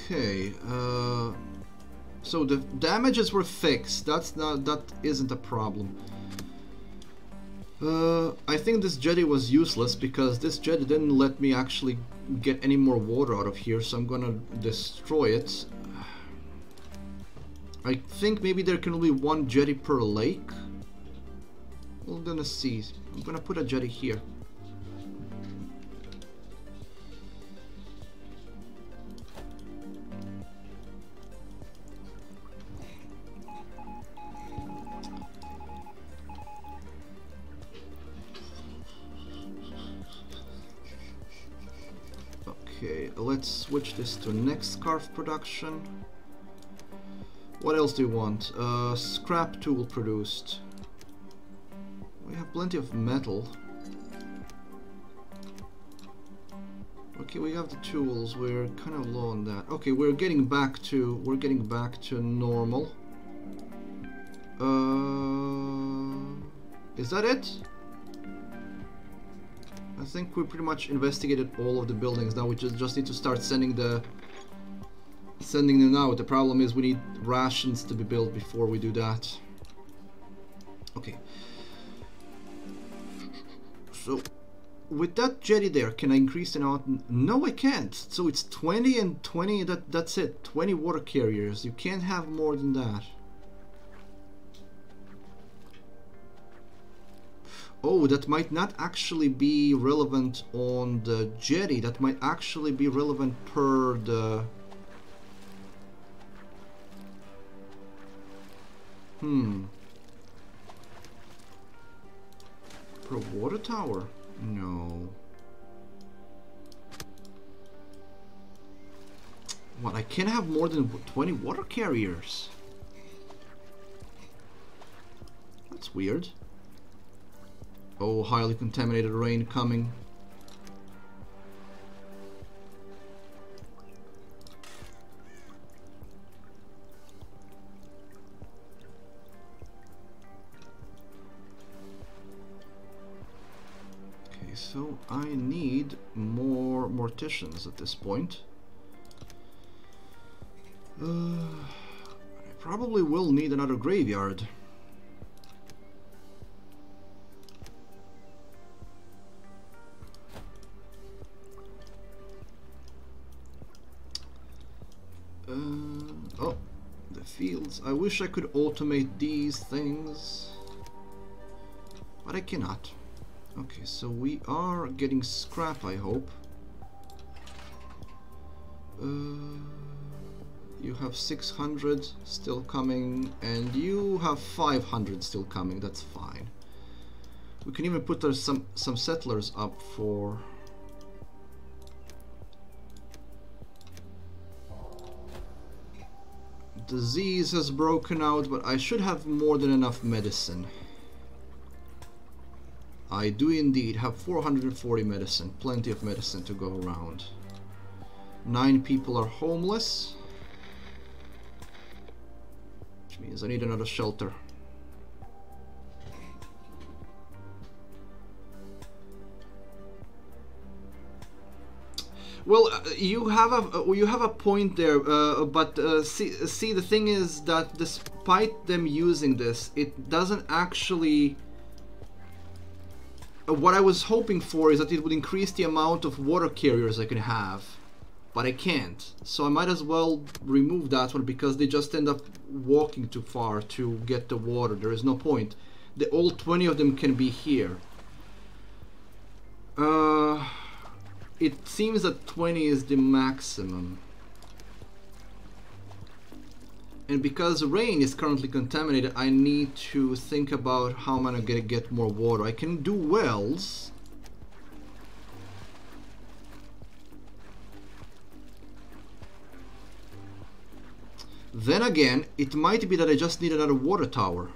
Okay. So the damages were fixed. That isn't a problem. I think this jetty was useless because this jetty didn't let me actually get any more water out of here, so I'm gonna destroy it. I think maybe there can only be one jetty per lake. We're gonna see. I'm gonna put a jetty here. Okay, let's switch this to next scarf production. What else do you want? Scrap tool produced. We have plenty of metal. Okay, we have the tools. We're kind of low on that. Okay, we're getting back to normal. Is that it? I think we pretty much investigated all of the buildings. Now we just need to start sending them out. The problem is we need rations to be built before we do that. Okay. So with that jetty there, can I increase the amount? No, I can't. So it's 20 and 20. That's it. 20 water carriers. You can't have more than that. Oh, that might not actually be relevant on the jetty. That might actually be relevant per the... Per water tower? No. What, I can't have more than 20 water carriers? That's weird. Oh, highly contaminated rain coming. Okay, so I need more morticians at this point. I probably will need another graveyard. Oh, the fields. I wish I could automate these things, but I cannot. Okay, so we are getting scrap, I hope. You have 600 still coming, and you have 500 still coming. That's fine. We can even put some settlers up for... Disease has broken out, but I should have more than enough medicine. I do indeed have 440 medicine, plenty of medicine to go around. 9 people are homeless, which means I need another shelter. Well, you have a point there, but see, the thing is that despite them using this, it doesn't actually. What I was hoping for is that it would increase the amount of water carriers I can have, but I can't. So I might as well remove that one because they just end up walking too far to get the water. There is no point. All 20 of them can be here. It seems that 20 is the maximum. And because rain is currently contaminated, I need to think about how am I gonna get more water. I can do wells. Then again, it might be that I just need another water tower.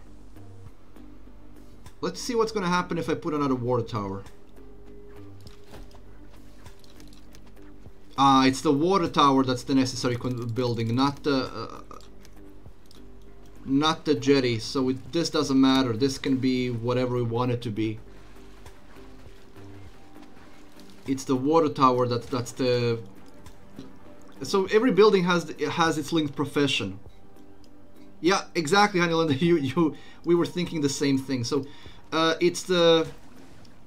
Let's see what's gonna happen if I put another water tower. It's the water tower that's the necessary building, not the jetty. So this doesn't matter. This can be whatever we want it to be. It's the water tower that's the So every building has its linked profession. Yeah, exactly, Honeyland. We were thinking the same thing. So it's the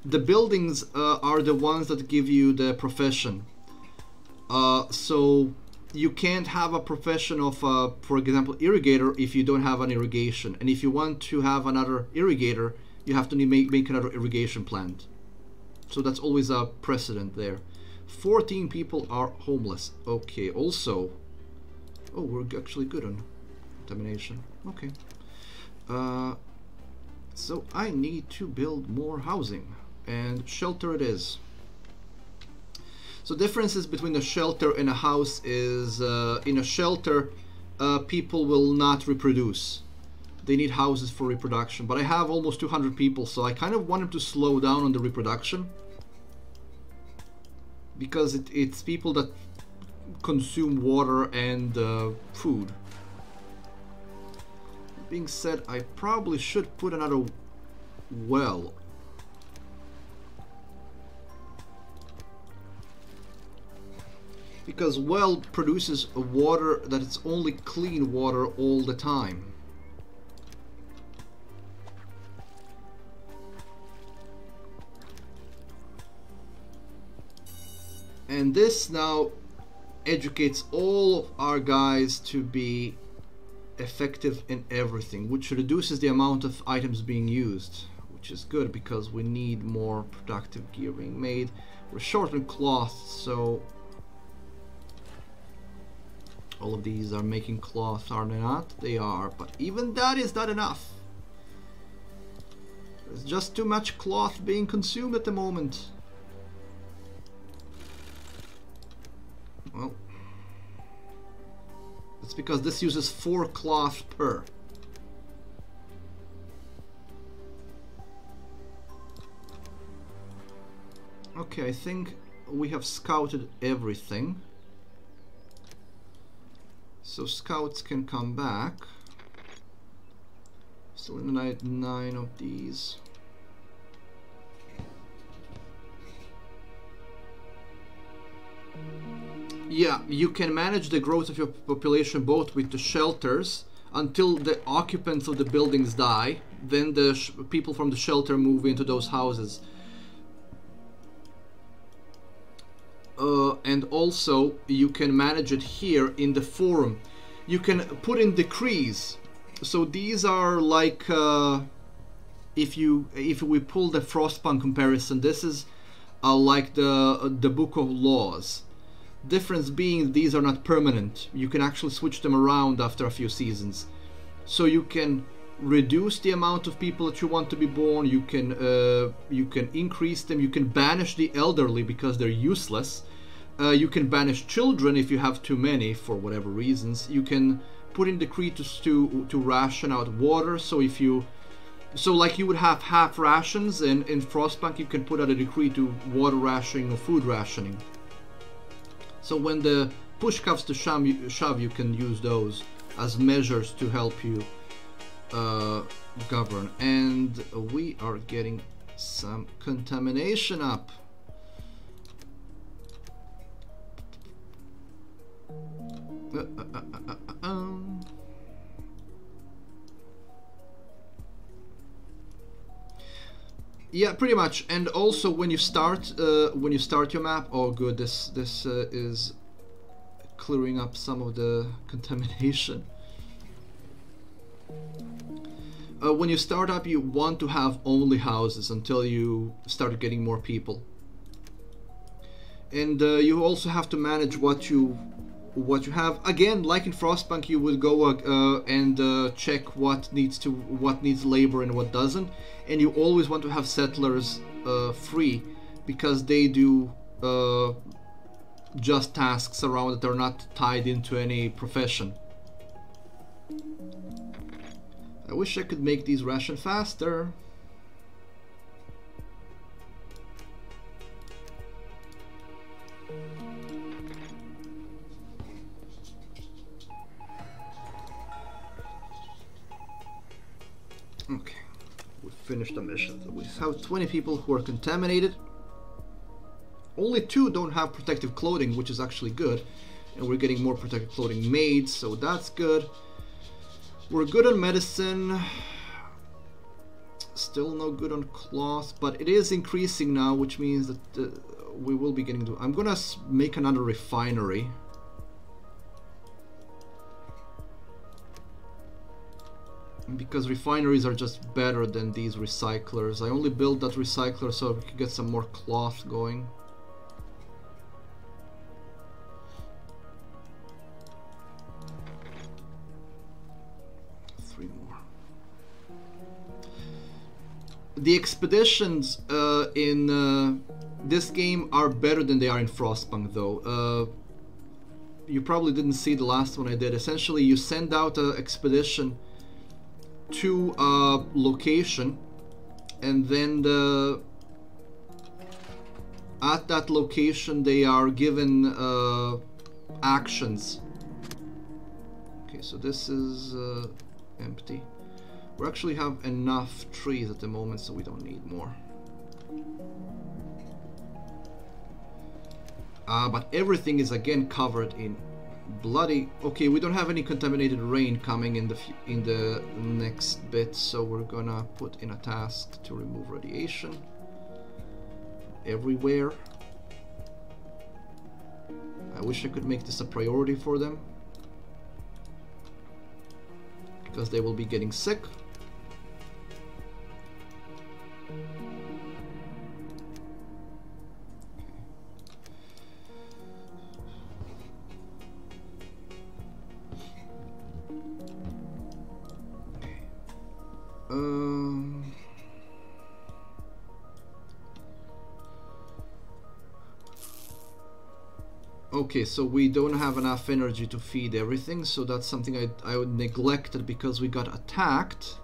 buildings are the ones that give you the profession. So you can't have a profession of, for example, irrigator if you don't have an irrigation. And if you want to have another irrigator, you have to make another irrigation plant. So that's always a precedent there. 14 people are homeless. Okay, also... Oh, we're actually good on contamination. Okay. So I need to build more housing. And shelter it is. So differences between a shelter and a house is in a shelter people will not reproduce. They need houses for reproduction. But I have almost 200 people, so I kind of wanted to slow down on the reproduction. Because it's people that consume water and food. That being said, I probably should put another well. Because well produces a water that it's only clean water all the time. And this now educates all of our guys to be effective in everything, which reduces the amount of items being used, which is good because we need more productive gear being made. We're short on cloth, so all of these are making cloth, are they not? They are, but even that is not enough. There's just too much cloth being consumed at the moment. Well, it's because this uses 4 cloth per. Okay, I think we have scouted everything. So scouts can come back. Still in the night 9 of these. Yeah, you can manage the growth of your population both with the shelters until the occupants of the buildings die. Then the people from the shelter move into those houses. And also you can manage it here in the forum. You can put in decrees. So these are like if we pull the Frostpunk comparison, this is like the book of laws. Difference being these are not permanent. You can actually switch them around after a few seasons. So you can reduce the amount of people that you want to be born. You can increase them. You can banish the elderly because they're useless. You can banish children if you have too many for whatever reasons. You can put in decrees to ration out water. So if you like you would have half rations, and in Frostpunk you can put out a decree to water rationing or food rationing. So when the push comes to shove, you can use those as measures to help you govern. And we are getting some contamination up. Yeah, pretty much. And also when you start your map, oh good, this is clearing up some of the contamination. When you start up, you want to have only houses until you start getting more people. And you also have to manage what you have. Again, like in Frostpunk, you would go and check what needs labor and what doesn't. And you always want to have settlers free, because they do just tasks around that are not tied into any profession. I wish I could make these ration faster. Okay, we finished the mission. So we have 20 people who are contaminated. Only 2 don't have protective clothing, which is actually good. And we're getting more protective clothing made, so that's good. We're good on medicine. Still no good on cloth, but it is increasing now, which means that we will be getting to... I'm gonna make another refinery. Because refineries are just better than these recyclers. I only built that recycler so we could get some more cloth going. The expeditions in this game are better than they are in Frostpunk, though. You probably didn't see the last one I did. Essentially, you send out an expedition to a location, and then at that location they are given actions. Okay, so this is empty. We actually have enough trees at the moment, so we don't need more. But everything is again covered in bloody... Okay, we don't have any contaminated rain coming in the next bit, so we're gonna put in a task to remove radiation everywhere. I wish I could make this a priority for them, because they will be getting sick. Okay, so we don't have enough energy to feed everything, so that's something I would neglected because we got attacked.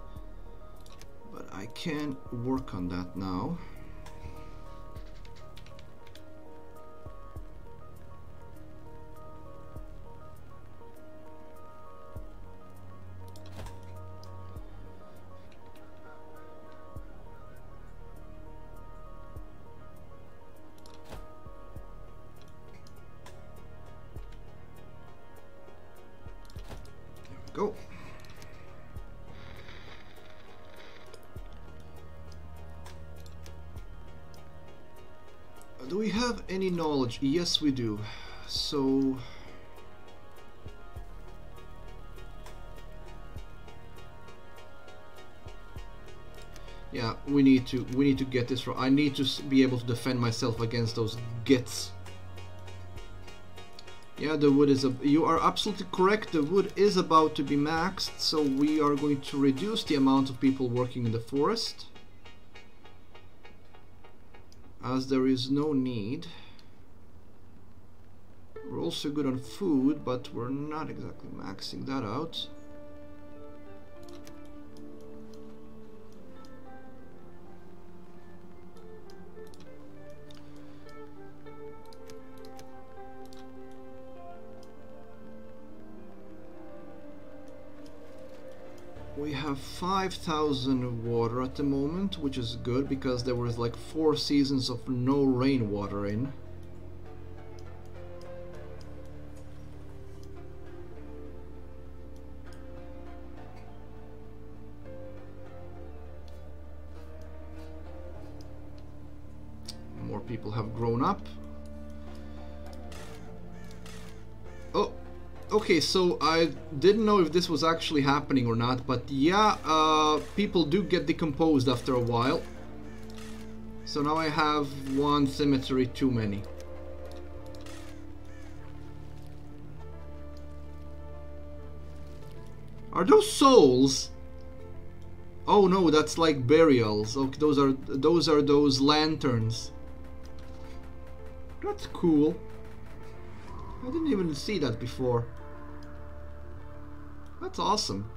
But I can work on that now. Go. Do we have any knowledge? Yes, we do. So yeah, we need to get this right. I need to be able to defend myself against those gits. Yeah, the wood is you are absolutely correct. The wood is about to be maxed, so we are going to reduce the amount of people working in the forest, as there is no need. We're also good on food, but we're not exactly maxing that out. We have 5,000 water at the moment, which is good because there was like 4 seasons of no rainwater in. More people have grown up. Oh! Okay, so I didn't know if this was actually happening or not, but yeah, people do get decomposed after a while. So now I have one cemetery too many. Are those souls? Oh no, that's like burials. Okay, those are those lanterns. That's cool. I didn't even see that before. That's awesome.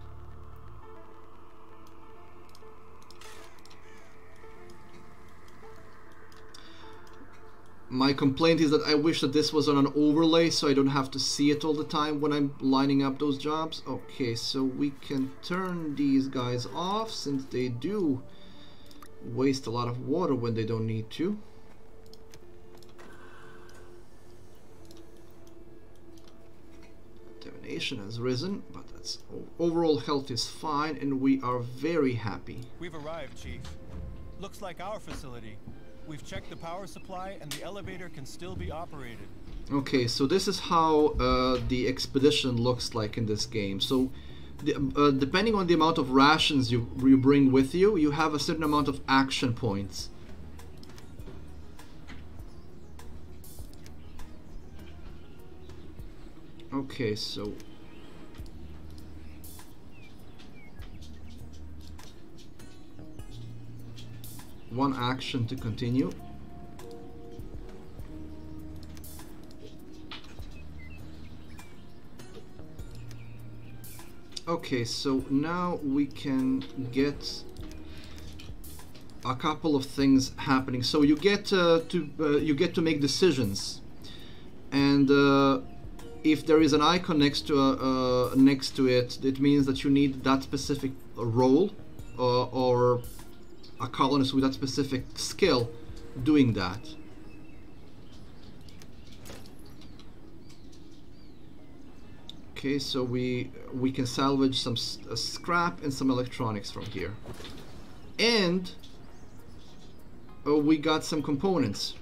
My complaint is that I wish that this was on an overlay so I don't have to see it all the time when I'm lining up those jobs. Okay, so we can turn these guys off since they do waste a lot of water when they don't need to. Inflammation has risen, but that's overall health is fine, and we are very happy. We've arrived, Chief. Looks like our facility. We've checked the power supply, and the elevator can still be operated. Okay, so this is how the expedition looks like in this game. So, depending on the amount of rations you bring with you, you have a certain amount of action points. Okay, so one action to continue. Okay, so now we can get a couple of things happening. So you get to make decisions, and if there is an icon next to it, it means that you need that specific role or a colonist with that specific skill doing that. Okay, so we can salvage some scrap and some electronics from here, and we got some components,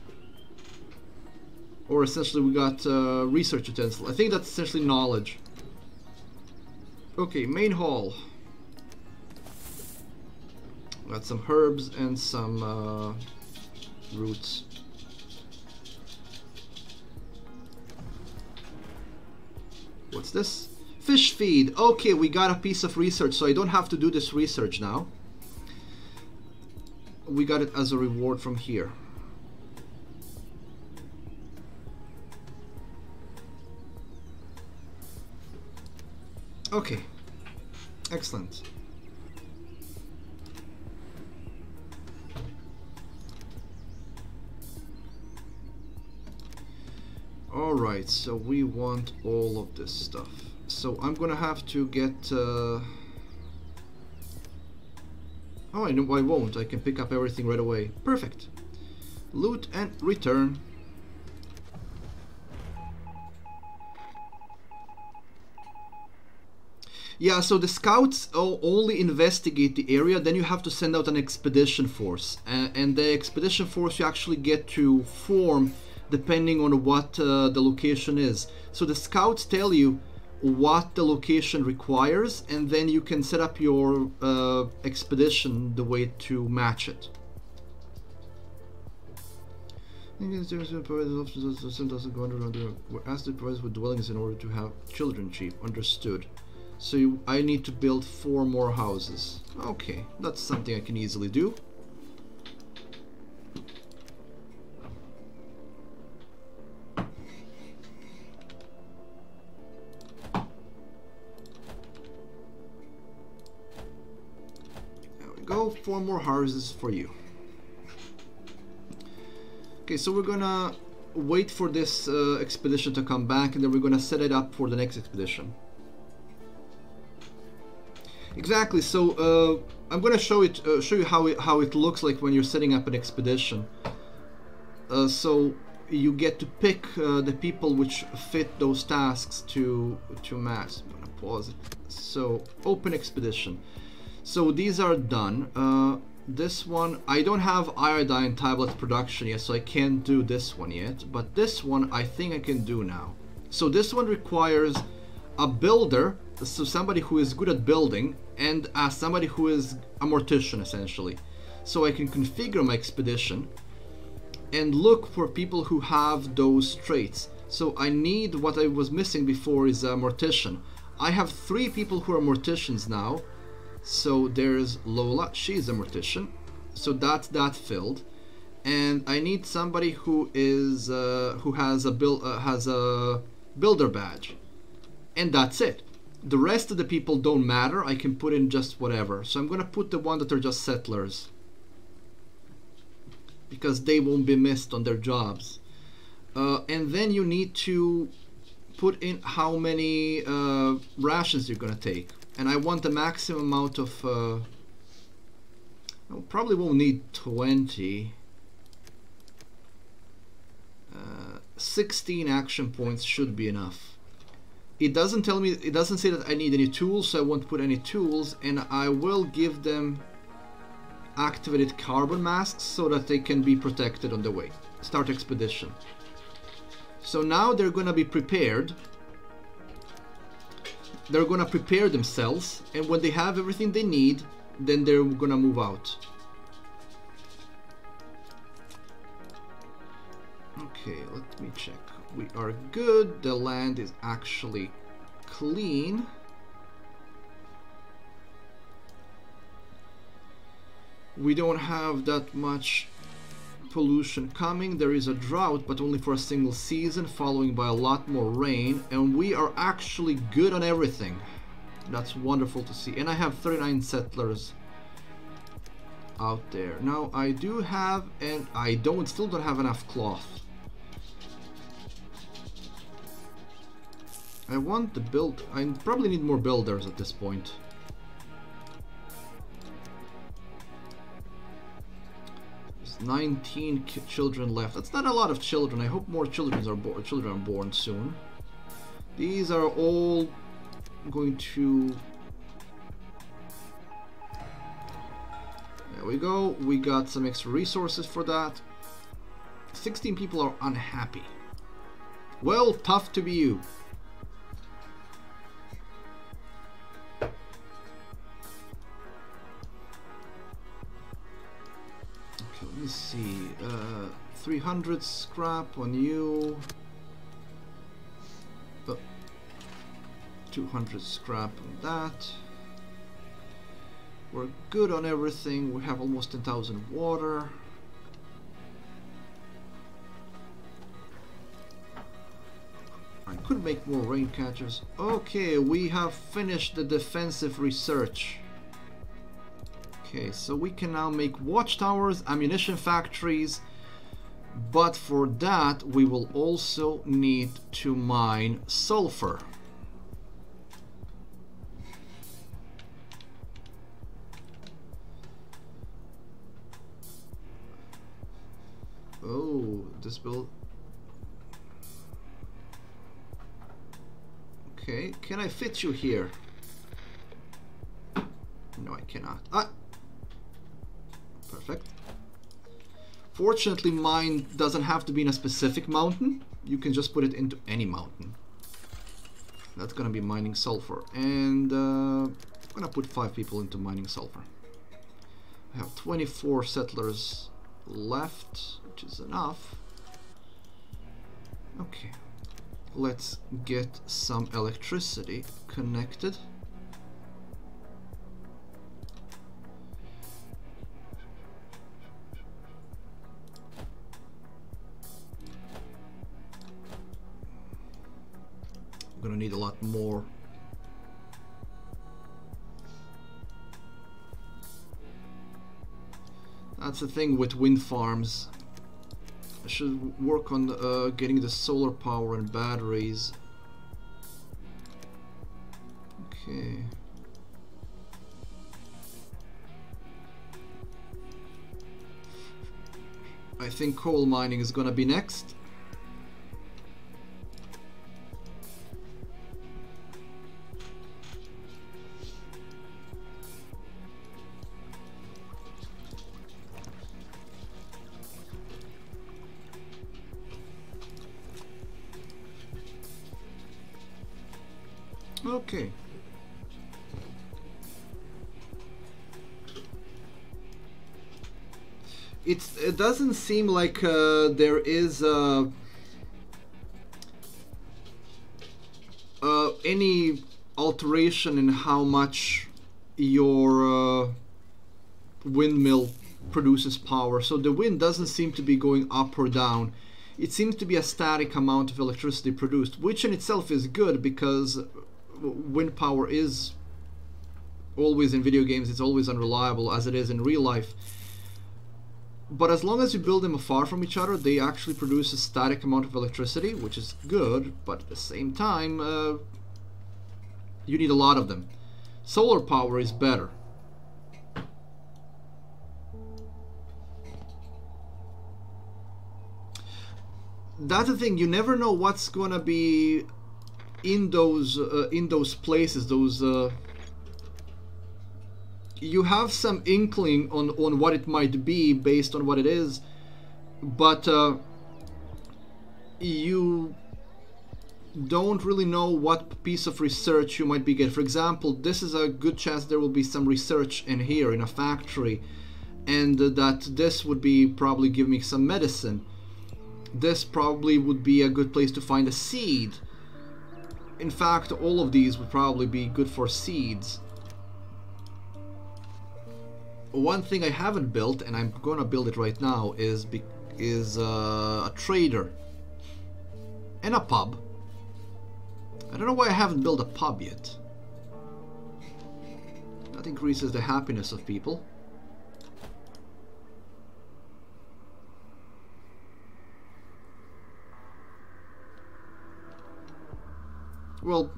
or essentially we got research utensil. I think that's essentially knowledge. Okay, main hall. Got some herbs and some roots. What's this? Fish feed. Okay, we got a piece of research, so I don't have to do this research now. We got it as a reward from here. Okay, excellent. Alright, so we want all of this stuff. So I'm gonna have to get... Oh, I know I won't. I can pick up everything right away. Perfect. Loot and return. Yeah, so the scouts only investigate the area, then you have to send out an expedition force. And the expedition force you actually get to form depending on what the location is. So the scouts tell you what the location requires, and then you can set up your expedition the way to match it. Ask the providers with dwellings in order to have children, Chief. Understood. So I need to build 4 more houses. Okay, that's something I can easily do. Go 4 more houses for you. Okay, so we're gonna wait for this expedition to come back, and then we're gonna set it up for the next expedition. Exactly. So I'm gonna show you how it looks like when you're setting up an expedition. So you get to pick the people which fit those tasks to match. I'm gonna pause it. So open expedition. So these are done. This one, I don't have iodine tablet production yet, so I can't do this one yet. But this one, I think I can do now. So this one requires a builder, so somebody who is good at building, and somebody who is a mortician, essentially. So I can configure my expedition and look for people who have those traits. So I need, what I was missing before is a mortician. I have 3 people who are morticians now. So there's Lola, she's a mortician, so that's that filled, and I need somebody who is who has a builder badge, and that's it. The rest of the people don't matter. I can put in just whatever. So I'm gonna put the one that are just settlers, because they won't be missed on their jobs. And then you need to put in how many rations you're gonna take. And I want the maximum amount of... I probably won't need 20. 16 action points should be enough. It doesn't tell me, it doesn't say that I need any tools, so I won't put any tools, and I will give them activated carbon masks so that they can be protected on the way. Start expedition. So now they're gonna be prepared. They're gonna prepare themselves, and when they have everything they need, then they're gonna move out. Okay, let me check. We are good. The land is actually clean. We don't have that much pollution coming. There is a drought, but only for a single season, following by a lot more rain, and we are actually good on everything. That's wonderful to see. And I have 39 settlers out there. Now I do have, and I still don't have enough cloth. I want to build, I probably need more builders at this point. There's 19 children left. That's not a lot of children. I hope more children are born soon. These are all going to... There we go. We got some extra resources for that. 16 people are unhappy. Well, tough to be you. Let me see, 300 scrap on you, 200 scrap on that. We're good on everything. We have almost 10,000 water. I could make more rain catchers. Okay, we have finished the defensive research. Okay, so we can now make watchtowers, ammunition factories, but for that we will also need to mine sulfur. Oh, this build... Okay, can I fit you here? No, I cannot. Ah! Perfect. Fortunately, mine doesn't have to be in a specific mountain. You can just put it into any mountain. That's gonna be mining sulfur. And I'm gonna put 5 people into mining sulfur. I have 24 settlers left, which is enough. Okay. Let's get some electricity connected. I'm gonna need a lot more. That's the thing with wind farms. I should work on getting the solar power and batteries. Okay. I think coal mining is gonna be next. Okay. It doesn't seem like there is any alteration in how much your windmill produces power. So the wind doesn't seem to be going up or down. It seems to be a static amount of electricity produced, which in itself is good because wind power is always in video games, it's always unreliable as it is in real life. But as long as you build them far from each other, they actually produce a static amount of electricity, which is good, but at the same time, you need a lot of them. Solar power is better. That's the thing, you never know what's gonna be in those places, those you have some inkling on what it might be based on what it is, but you don't really know what piece of research you might be getting. For example, this is a good chance there will be some research in here in a factory, and that this would be probably give me some medicine. This probably would be a good place to find a seed. In fact, all of these would probably be good for seeds. One thing I haven't built, and I'm gonna build it right now, is a trader and a pub. I don't know why I haven't built a pub yet. That increases the happiness of people. Well,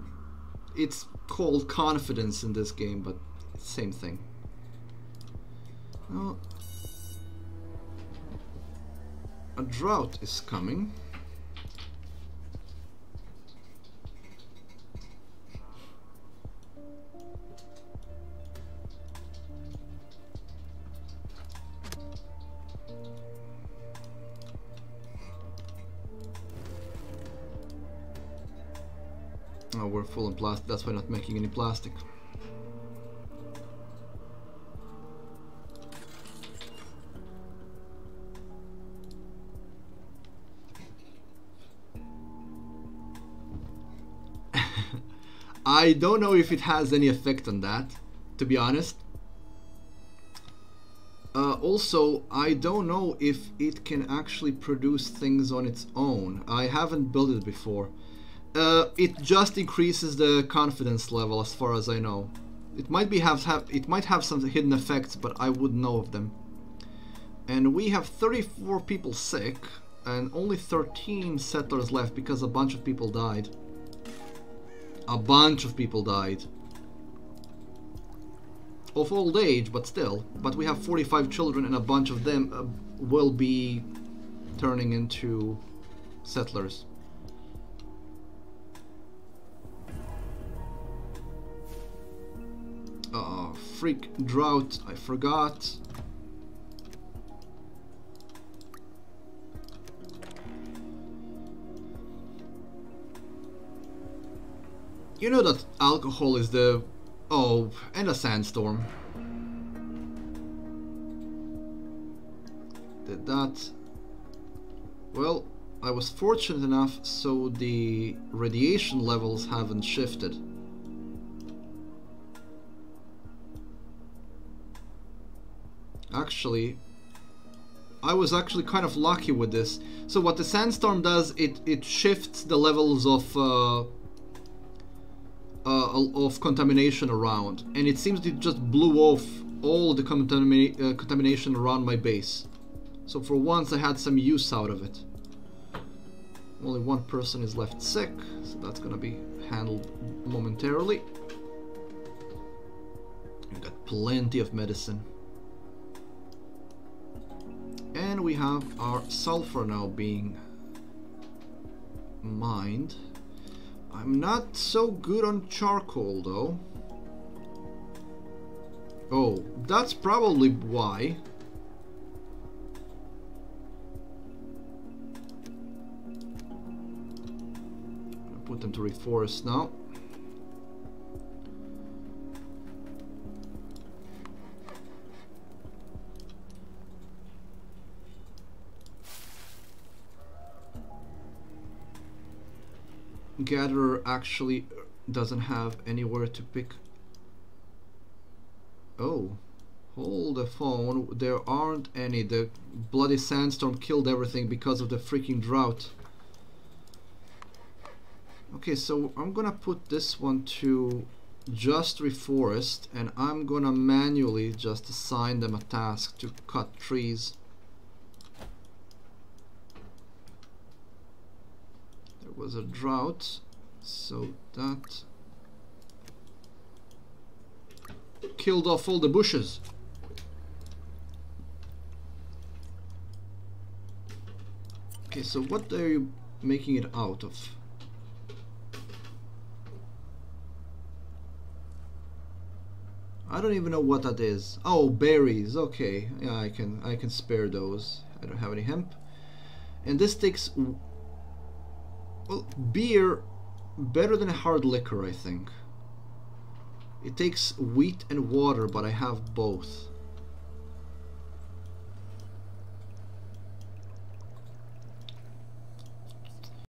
it's called confidence in this game, but it's the same thing. Well, a drought is coming. Oh, we're full in plastic, that's why not making any plastic. I don't know if it has any effect on that, to be honest. Also, I don't know if it can actually produce things on its own. I haven't built it before. It just increases the confidence level, as far as I know. It might have some hidden effects, but I wouldn't know of them. And we have 34 people sick, and only 13 settlers left because a bunch of people died. A bunch of people died. Of old age, but still. But we have 45 children, and a bunch of them will be turning into settlers. Freak drought, I forgot. You know that alcohol is the... Oh, and a sandstorm. Did that... Well, I was fortunate enough so the radiation levels haven't shifted. Actually, I was actually kind of lucky with this. So what the sandstorm does, it shifts the levels of contamination around, and it seems it just blew off all the contamination around my base. So for once I had some use out of it. Only one person is left sick, so that's gonna be handled momentarily. We've got plenty of medicine. And we have our sulfur now being mined. I'm not so good on charcoal though. Oh, that's probably why. I'm gonna put them to reforest now. Gatherer actually doesn't have anywhere to pick. Oh, hold the phone. There aren't any. The bloody sandstorm killed everything because of the freaking drought. Okay, so I'm gonna put this one to just reforest, and I'm gonna manually just assign them a task to cut trees. Was a drought, so that killed off all the bushes. Okay, so what are you making it out of? I don't even know what that is. Oh, berries. Okay, yeah, I can spare those. I don't have any hemp. And this takes, well, beer better than a hard liquor, I think. It takes wheat and water, but I have both.